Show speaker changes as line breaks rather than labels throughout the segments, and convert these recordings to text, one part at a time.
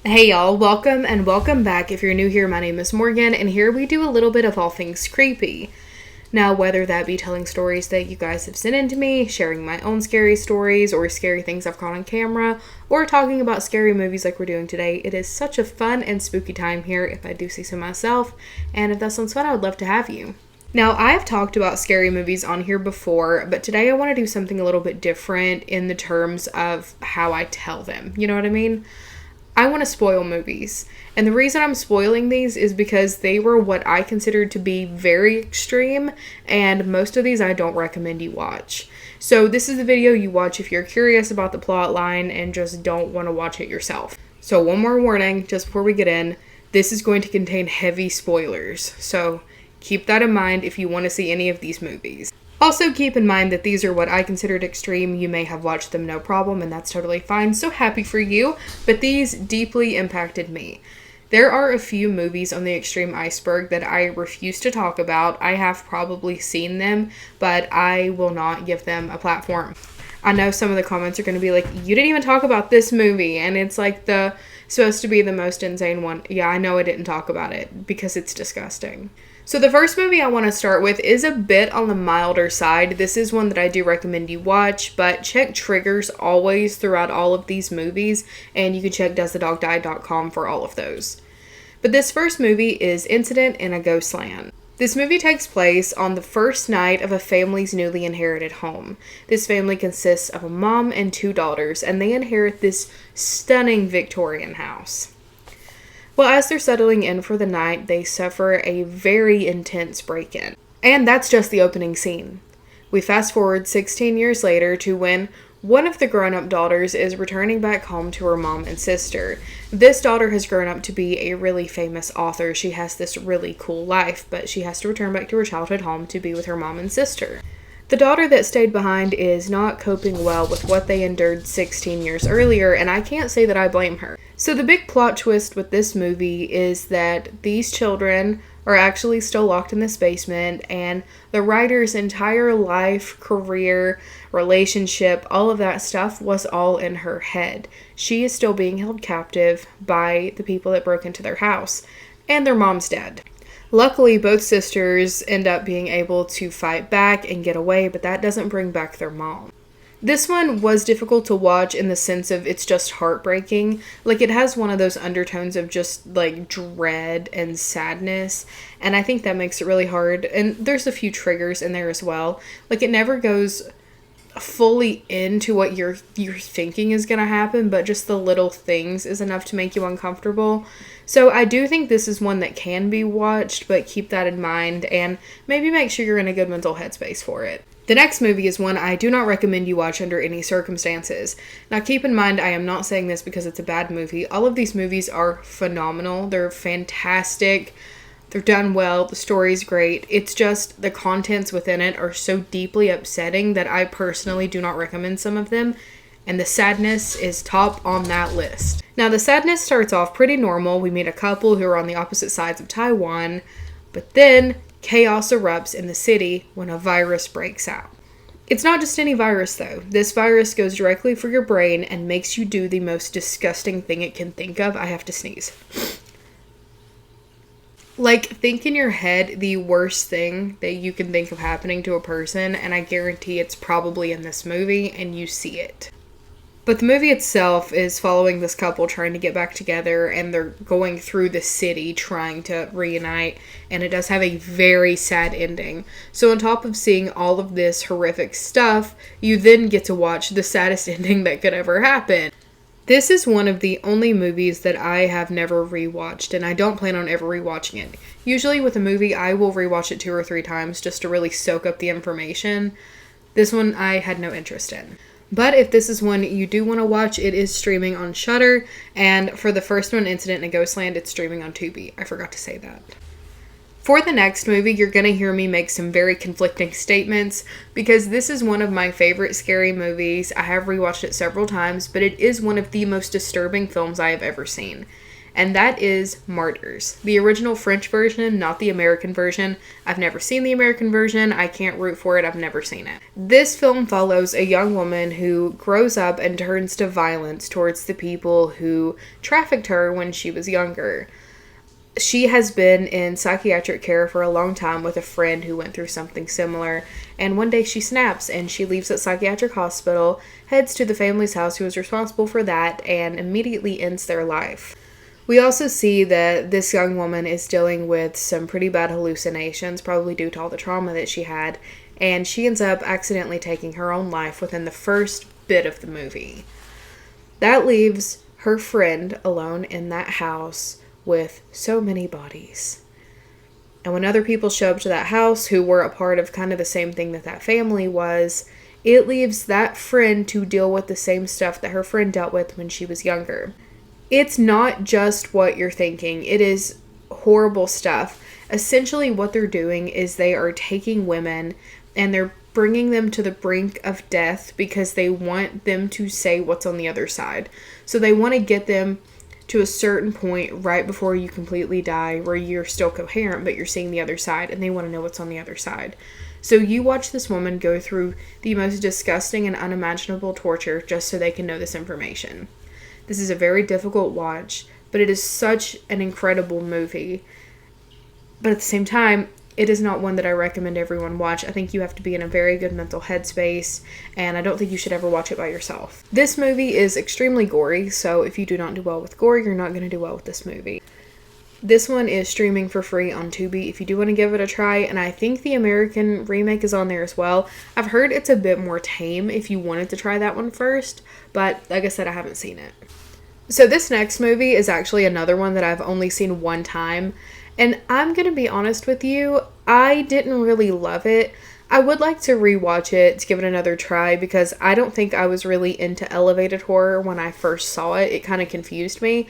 Hey y'all, welcome and welcome back. If you're new here, my name is Morgan, and here we do a little bit of all things creepy. Now, whether that be telling stories that you guys have sent in to me, sharing my own scary stories, or scary things I've caught on camera, or talking about scary movies like we're doing today, it is such a fun and spooky time here, if I do say so myself, and if that sounds fun, I would love to have you. Now, I've talked about scary movies on here before, but today I want to do something a little bit different in the terms of how I tell them, you know what I mean? I want to spoil movies, and the reason I'm spoiling these is because they were what I considered to be very extreme, and most of these I don't recommend you watch. So this is the video you watch if you're curious about the plot line and just don't want to watch it yourself. So one more warning just before we get in, this is going to contain heavy spoilers, so keep that in mind if you want to see any of these movies. Also, keep in mind that these are what I considered extreme. You may have watched them no problem, and that's totally fine. So happy for you, but these deeply impacted me. There are a few movies on the extreme iceberg that I refuse to talk about. I have probably seen them, but I will not give them a platform. I know some of the comments are going to be like, you didn't even talk about this movie, and it's like supposed to be the most insane one. Yeah, I know I didn't talk about it because it's disgusting. So the first movie I want to start with is a bit on the milder side. This is one that I do recommend you watch, but check triggers always throughout all of these movies, and you can check doesthedogdie.com for all of those. But this first movie is Incident in a Ghostland. This movie takes place on the first night of a family's newly inherited home. This family consists of a mom and two daughters, and they inherit this stunning Victorian house. Well, as they're settling in for the night, they suffer a very intense break-in. And that's just the opening scene. We fast forward 16 years later to when one of the grown-up daughters is returning back home to her mom and sister. This daughter has grown up to be a really famous author. She has this really cool life, but she has to return back to her childhood home to be with her mom and sister. The daughter that stayed behind is not coping well with what they endured 16 years earlier, and I can't say that I blame her. So the big plot twist with this movie is that these children are actually still locked in this basement, and the writer's entire life, career, relationship, all of that stuff was all in her head. She is still being held captive by the people that broke into their house, and their mom's dead. Luckily, both sisters end up being able to fight back and get away, but that doesn't bring back their mom. This one was difficult to watch in the sense of it's just heartbreaking. Like, it has one of those undertones of just, like, dread and sadness, and I think that makes it really hard. And there's a few triggers in there as well. Like, it never goes fully into what you're thinking is going to happen, but just the little things is enough to make you uncomfortable. So I do think this is one that can be watched, but keep that in mind and maybe make sure you're in a good mental headspace for it. The next movie is one I do not recommend you watch under any circumstances. Now keep in mind, I am not saying this because it's a bad movie. All of these movies are phenomenal. They're fantastic. They're done well. The story's great. It's just the contents within it are so deeply upsetting that I personally do not recommend some of them. And the sadness is top on that list. Now, the sadness starts off pretty normal. We meet a couple who are on the opposite sides of Taiwan. But then, chaos erupts in the city when a virus breaks out. It's not just any virus, though. This virus goes directly for your brain and makes you do the most disgusting thing it can think of. I have to sneeze. Like, think in your head the worst thing that you can think of happening to a person, and I guarantee it's probably in this movie, and you see it. But the movie itself is following this couple trying to get back together, and they're going through the city trying to reunite, and it does have a very sad ending. So on top of seeing all of this horrific stuff, you then get to watch the saddest ending that could ever happen. This is one of the only movies that I have never rewatched, and I don't plan on ever rewatching it. Usually with a movie, I will rewatch it 2 or 3 times just to really soak up the information. This one I had no interest in. But if this is one you do want to watch, it is streaming on Shudder, and for the first one, Incident in a Ghostland, it's streaming on Tubi. I forgot to say that. For the next movie, you're going to hear me make some very conflicting statements because this is one of my favorite scary movies. I have rewatched it several times, but it is one of the most disturbing films I have ever seen. and that is Martyrs. The original French version, not the American version. I've never seen the American version. I can't root for it. I've never seen it. This film follows a young woman who grows up and turns to violence towards the people who trafficked her when she was younger. She has been in psychiatric care for a long time with a friend who went through something similar, and one day she snaps and she leaves that psychiatric hospital, heads to the family's house who was responsible for that, and immediately ends their life. We also see that this young woman is dealing with some pretty bad hallucinations, probably due to all the trauma that she had, and she ends up accidentally taking her own life within the first bit of the movie. That leaves her friend alone in that house with so many bodies. And when other people show up to that house who were a part of kind of the same thing that family was, it leaves that friend to deal with the same stuff that her friend dealt with when she was younger. It's not just what you're thinking. It is horrible stuff. Essentially what they're doing is they are taking women and they're bringing them to the brink of death because they want them to say what's on the other side. So they want to get them to a certain point right before you completely die where you're still coherent but you're seeing the other side, and they want to know what's on the other side. So you watch this woman go through the most disgusting and unimaginable torture just so they can know this information. This is a very difficult watch, but it is such an incredible movie. But at the same time, it is not one that I recommend everyone watch. I think you have to be in a very good mental headspace, and I don't think you should ever watch it by yourself. This movie is extremely gory, so if you do not do well with gore, you're not going to do well with this movie. This one is streaming for free on Tubi if you do want to give it a try, and I think the American remake is on there as well. I've heard it's a bit more tame if you wanted to try that one first, but like I said, I haven't seen it. So this next movie is actually another one that I've only seen one time. And I'm going to be honest with you, I didn't really love it. I would like to rewatch it to give it another try because I don't think I was really into elevated horror when I first saw it. It kind of confused me.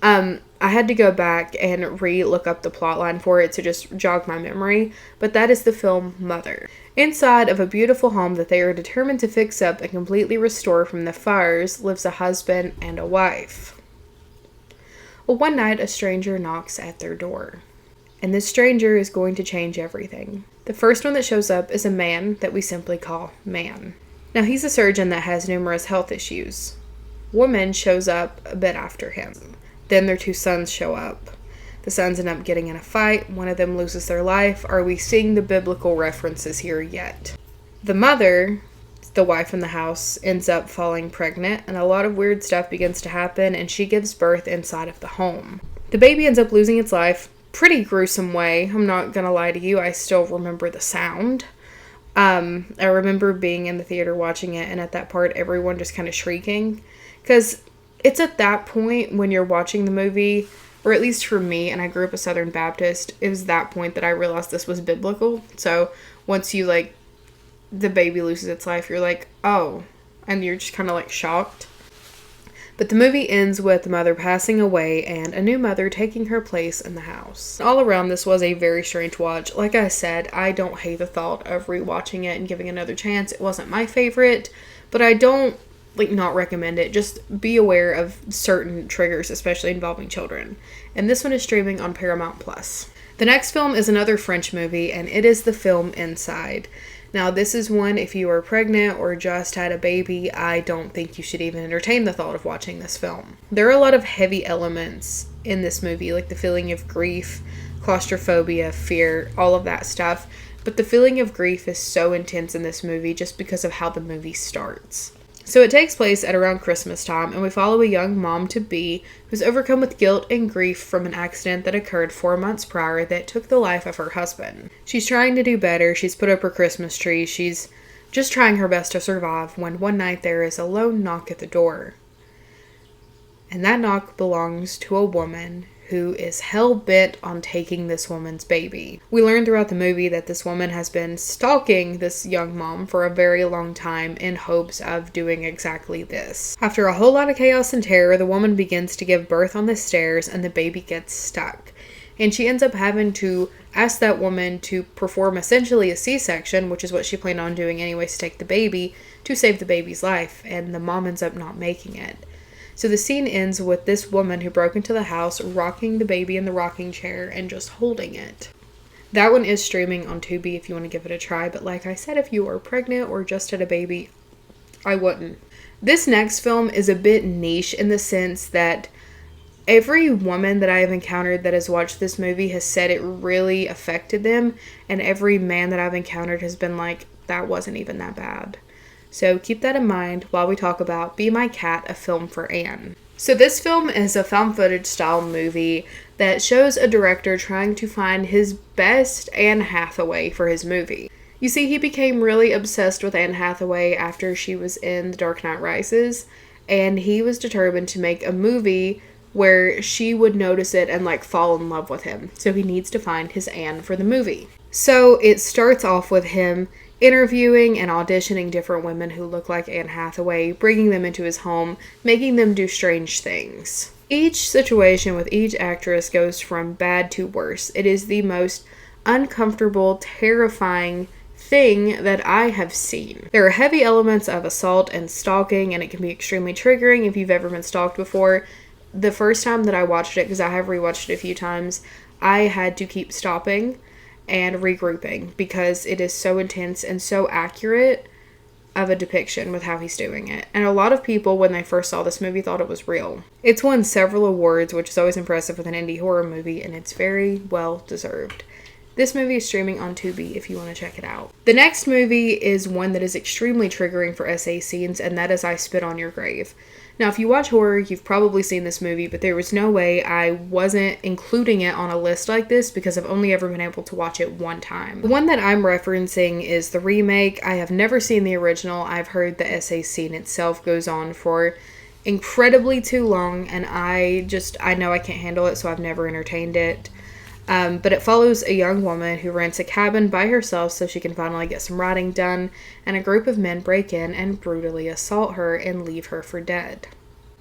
I had to go back and re-look up the plotline for it to just jog my memory, but that is the film Mother. Inside of a beautiful home that they are determined to fix up and completely restore from the fires lives a husband and a wife. Well, one night a stranger knocks at their door. And this stranger is going to change everything. The first one that shows up is a man that we simply call Man. Now he's a surgeon that has numerous health issues. Woman shows up a bit after him. Then their two sons show up. The sons end up getting in a fight. One of them loses their life. Are we seeing the biblical references here yet? The mother, the wife in the house, ends up falling pregnant, and a lot of weird stuff begins to happen, and she gives birth inside of the home. The baby ends up losing its life. Pretty gruesome way. I'm not gonna lie to you, I still remember the sound. I remember being in the theater watching it, and at that part everyone just kind of shrieking, because it's at that point when you're watching the movie, or at least for me, and I grew up a Southern Baptist, it was that point that I realized this was biblical. So once you the baby loses its life, you're like, oh, and you're just kind of shocked. But the movie ends with the mother passing away and a new mother taking her place in the house. All around, this was a very strange watch. Like I said, I don't hate the thought of rewatching it and giving it another chance. It wasn't my favorite, but I don't not recommend it. Just be aware of certain triggers, especially involving children. And this one is streaming on Paramount+. The next film is another French movie, and it is the film Inside. Now, this is one, if you are pregnant or just had a baby, I don't think you should even entertain the thought of watching this film. There are a lot of heavy elements in this movie, like the feeling of grief, claustrophobia, fear, all of that stuff. But the feeling of grief is so intense in this movie just because of how the movie starts. So it takes place at around Christmas time, and we follow a young mom-to-be who's overcome with guilt and grief from an accident that occurred 4 months prior that took the life of her husband. She's trying to do better. She's put up her Christmas tree. She's just trying her best to survive when one night there is a lone knock at the door. And that knock belongs to a woman who is hell-bent on taking this woman's baby. We learn throughout the movie that this woman has been stalking this young mom for a very long time in hopes of doing exactly this. After a whole lot of chaos and terror, the woman begins to give birth on the stairs and the baby gets stuck. And she ends up having to ask that woman to perform essentially a C-section, which is what she planned on doing anyways, to take the baby, to save the baby's life, and the mom ends up not making it. So the scene ends with this woman who broke into the house, rocking the baby in the rocking chair and just holding it. That one is streaming on Tubi if you want to give it a try, but like I said, if you are pregnant or just had a baby, I wouldn't. This next film is a bit niche in the sense that every woman that I have encountered that has watched this movie has said it really affected them, and every man that I've encountered has been like, that wasn't even that bad. So keep that in mind while we talk about Be My Cat, a film for Anne. So this film is a found footage style movie that shows a director trying to find his best Anne Hathaway for his movie. You see, he became really obsessed with Anne Hathaway after she was in The Dark Knight Rises, and he was determined to make a movie where she would notice it and like fall in love with him. So he needs to find his Anne for the movie. So it starts off with him interviewing and auditioning different women who look like Anne Hathaway, bringing them into his home, making them do strange things. Each situation with each actress goes from bad to worse. It is the most uncomfortable, terrifying thing that I have seen. There are heavy elements of assault and stalking, and it can be extremely triggering if you've ever been stalked before. The first time that I watched it, because I have rewatched it a few times, I had to keep stopping and regrouping because it is so intense and so accurate of a depiction with how he's doing it. And a lot of people, when they first saw this movie, thought it was real. It's won several awards, which is always impressive with an indie horror movie, and it's very well deserved. This movie is streaming on Tubi if you want to check it out. The next movie is one that is extremely triggering for SA scenes, and that is I Spit on Your Grave. Now, if you watch horror, you've probably seen this movie, but there was no way I wasn't including it on a list like this because I've only ever been able to watch it one time. The one that I'm referencing is the remake. I have never seen the original. I've heard the SA scene itself goes on for incredibly too long, and I know I can't handle it, so I've never entertained it. But it follows a young woman who rents a cabin by herself so she can finally get some writing done, and a group of men break in and brutally assault her and leave her for dead.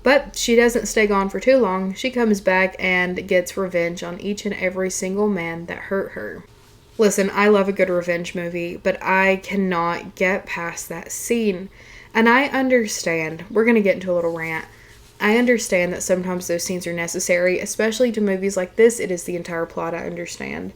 But she doesn't stay gone for too long. She comes back and gets revenge on each and every single man that hurt her. Listen, I love a good revenge movie, but I cannot get past that scene. And I understand, we're going to get into a little rant. I understand that sometimes those scenes are necessary, especially to movies like this. It is the entire plot, I understand.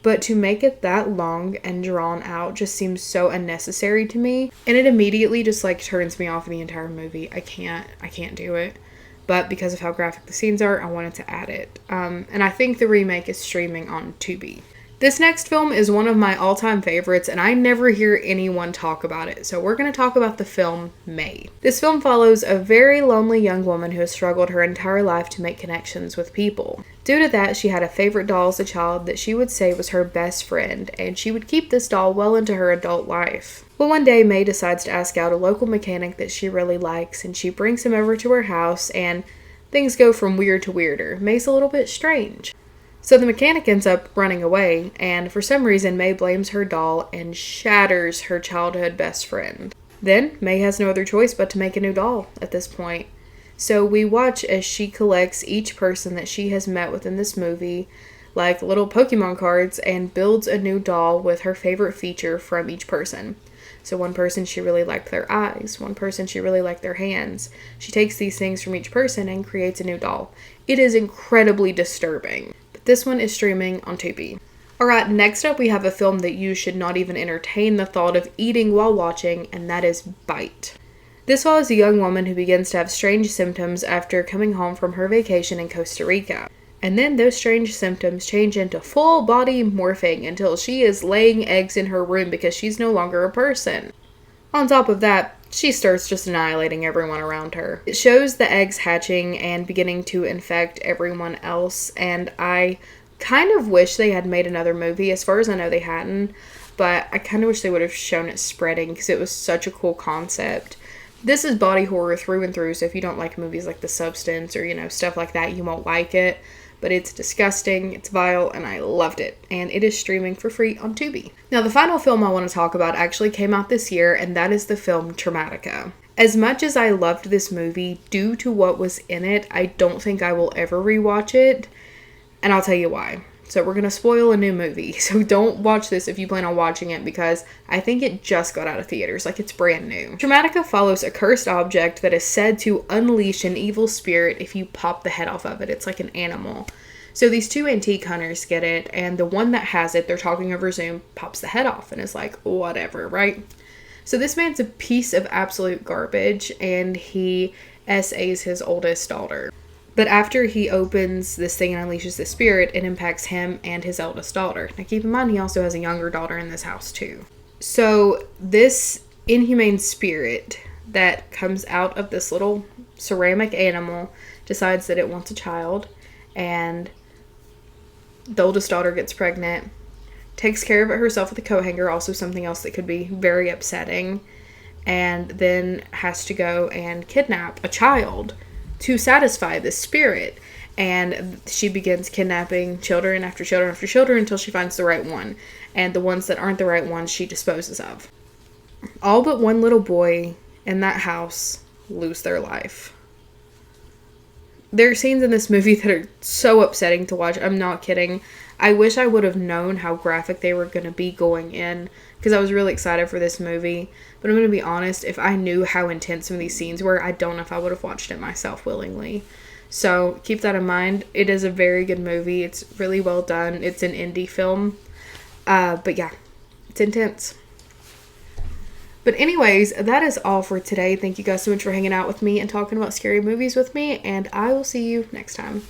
But to make it that long and drawn out just seems so unnecessary to me. And it immediately just like turns me off of the entire movie. I can't do it. But because of how graphic the scenes are, I wanted to add it. And I think the remake is streaming on Tubi. This next film is one of my all-time favorites, and I never hear anyone talk about it, so we're going to talk about the film May. This film follows a very lonely young woman who has struggled her entire life to make connections with people. Due to that, she had a favorite doll as a child that she would say was her best friend, and she would keep this doll well into her adult life. Well, one day, May decides to ask out a local mechanic that she really likes, and she brings him over to her house, and things go from weird to weirder. May's a little bit strange. So the mechanic ends up running away, and for some reason May blames her doll and shatters her childhood best friend. Then May has no other choice but to make a new doll at this point. So we watch as she collects each person that she has met within this movie, like little Pokemon cards, and builds a new doll with her favorite feature from each person. So one person, she really liked their eyes. One person, she really liked their hands. She takes these things from each person and creates a new doll. It is incredibly disturbing. This one is streaming on Tubi. Alright, next up we have a film that you should not even entertain the thought of eating while watching, and that is Bite. This follows a young woman who begins to have strange symptoms after coming home from her vacation in Costa Rica. And then those strange symptoms change into full body morphing until she is laying eggs in her room because she's no longer a person. On top of that, she starts just annihilating everyone around her. It shows the eggs hatching and beginning to infect everyone else, and I kind of wish they had made another movie. As far as I know, they hadn't, but I kind of wish they would have shown it spreading because it was such a cool concept. This is body horror through and through, so if you don't like movies like The Substance or, stuff like that, you won't like it. But it's disgusting, it's vile, and I loved it. And it is streaming for free on Tubi. Now, the final film I want to talk about actually came out this year, and that is the film Traumatica. As much as I loved this movie, due to what was in it, I don't think I will ever rewatch it. And I'll tell you why. So we're going to spoil a new movie. So don't watch this if you plan on watching it, because I think it just got out of theaters. Like, it's brand new. Traumatica follows a cursed object that is said to unleash an evil spirit if you pop the head off of it. It's like an animal. So these two antique hunters get it, and the one that has it, they're talking over Zoom, pops the head off and is like, whatever, right? So this man's a piece of absolute garbage, and he SAs his oldest daughter. But after he opens this thing and unleashes the spirit, it impacts him and his eldest daughter. Now keep in mind, he also has a younger daughter in this house too. So this inhumane spirit that comes out of this little ceramic animal decides that it wants a child, and the oldest daughter gets pregnant, takes care of it herself with a coat hanger, also something else that could be very upsetting, and then has to go and kidnap a child to satisfy this spirit. And she begins kidnapping children after children after children until she finds the right one. And the ones that aren't the right ones, she disposes of. All but one little boy in that house lose their life. There are scenes in this movie that are so upsetting to watch. I'm not kidding. I wish I would have known how graphic they were going to be going in, because I was really excited for this movie. But I'm going to be honest, if I knew how intense some of these scenes were, I don't know if I would have watched it myself willingly. So keep that in mind. It is a very good movie. It's really well done. It's an indie film. But yeah, it's intense. But anyways, that is all for today. Thank you guys so much for hanging out with me and talking about scary movies with me, and I will see you next time.